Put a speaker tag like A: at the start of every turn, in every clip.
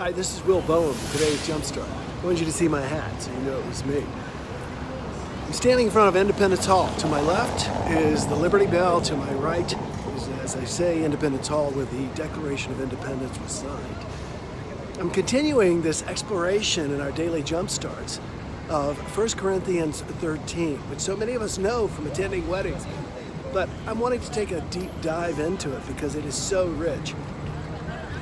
A: Hi, this is Will Bowen from today's Jumpstart. I wanted you to see my hat so you know it was me. I'm standing in front of Independence Hall. To my left is the Liberty Bell. To my right is, as I say, Independence Hall where the Declaration of Independence was signed. I'm continuing this exploration in our daily Jumpstarts of 1 Corinthians 13, which so many of us know from attending weddings. But I'm wanting to take a deep dive into it because it is so rich.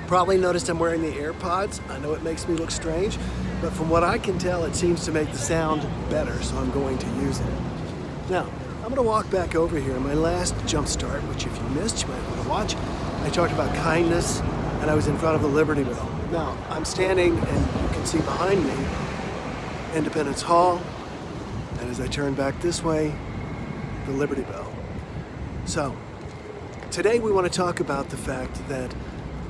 A: Probably noticed I'm wearing the AirPods. I know it makes me look strange, but from what I can tell, it seems to make the sound better, so I'm going to use it. Now, I'm going to walk back over here. My last Jumpstart, which if you missed, you might want to watch, I talked about kindness, and I was in front of the Liberty Bell. Now, I'm standing, and you can see behind me, Independence Hall, and as I turn back this way, the Liberty Bell. So, today we want to talk about the fact that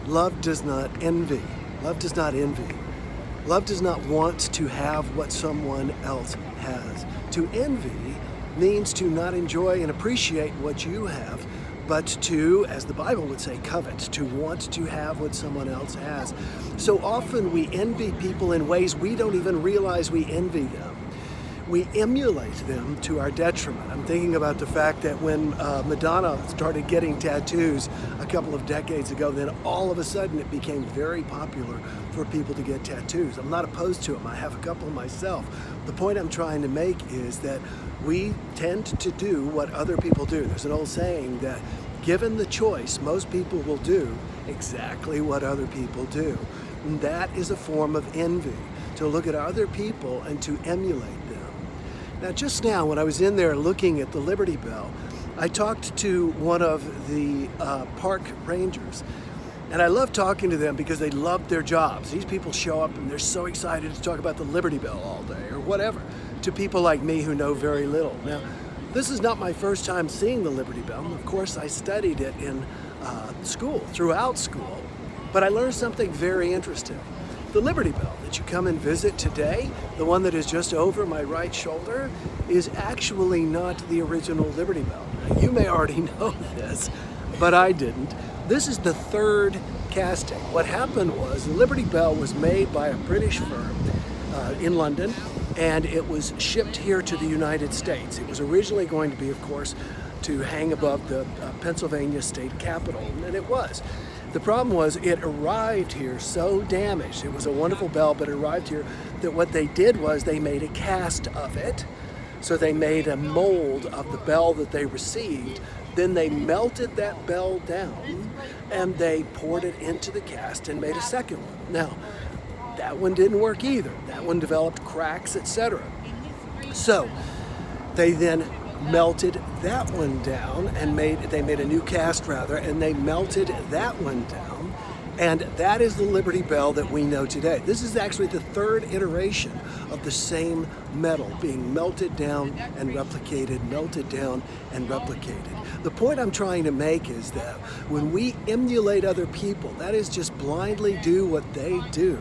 A: love does not envy. Love does not envy. Love does not want to have what someone else has. To envy means to not enjoy and appreciate what you have, but to, as the Bible would say, covet, to want to have what someone else has. So often we envy people in ways we don't even realize we envy them. We emulate them to our detriment. I'm thinking about the fact that when Madonna started getting tattoos a couple of decades ago, then all of a sudden it became very popular for people to get tattoos. I'm not opposed to them. I have a couple myself. The point I'm trying to make is that we tend to do what other people do. There's an old saying that given the choice, most people will do exactly what other people do. And that is a form of envy, to look at other people and to emulate them. Now, just now, when I was in there looking at the Liberty Bell, I talked to one of the park rangers. And I love talking to them because they love their jobs. These people show up and they're so excited to talk about the Liberty Bell all day or whatever to people like me who know very little. Now, this is not my first time seeing the Liberty Bell. Of course, I studied it in school, throughout school, but I learned something very interesting. The Liberty Bell that you come and visit today, the one that is just over my right shoulder, is actually not the original Liberty Bell. Now, you may already know this, but I didn't. This is the third casting. What happened was the Liberty Bell was made by a British firm in London, and it was shipped here to the United States. It was originally going to be, of course, to hang above the Pennsylvania state capitol, and it was. The problem was it arrived here so damaged. It was a wonderful bell, but it arrived here that what they did was they made a cast of it. So they made a mold of the bell that they received. Then they melted that bell down and they poured it into the cast and made a second one. Now, that one didn't work either. That one developed cracks, etc. So they then melted that one down and they made a new cast rather, and they melted that one down, and that is the Liberty Bell that we know today. This is actually the third iteration of the same metal being melted down and replicated, melted down and replicated. The point I'm trying to make is that when we emulate other people, that is just blindly do what they do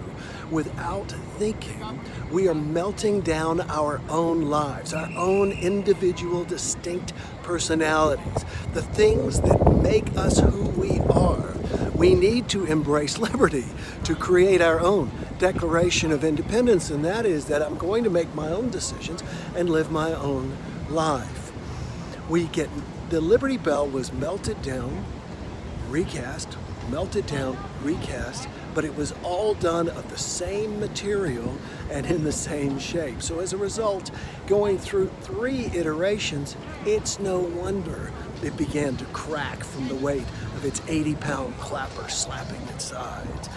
A: without thinking, we are melting down our own lives, our own individual distinct personalities, the things that make us who we are. We need to embrace liberty, to create our own Declaration of Independence, and that is that I'm going to make my own decisions and live my own life. The Liberty Bell was melted down, recast, melted down, recast, but it was all done of the same material and in the same shape. So as a result, going through 3 iterations, it's no wonder it began to crack from the weight of its 80-pound clapper slapping its sides.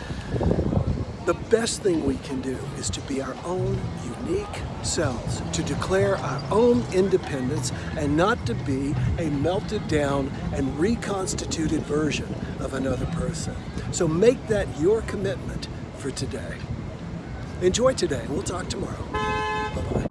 A: The best thing we can do is to be our own unique selves, to declare our own independence and not to be a melted down and reconstituted version of another person. So make that your commitment for today. Enjoy today. We'll talk tomorrow. Bye-bye.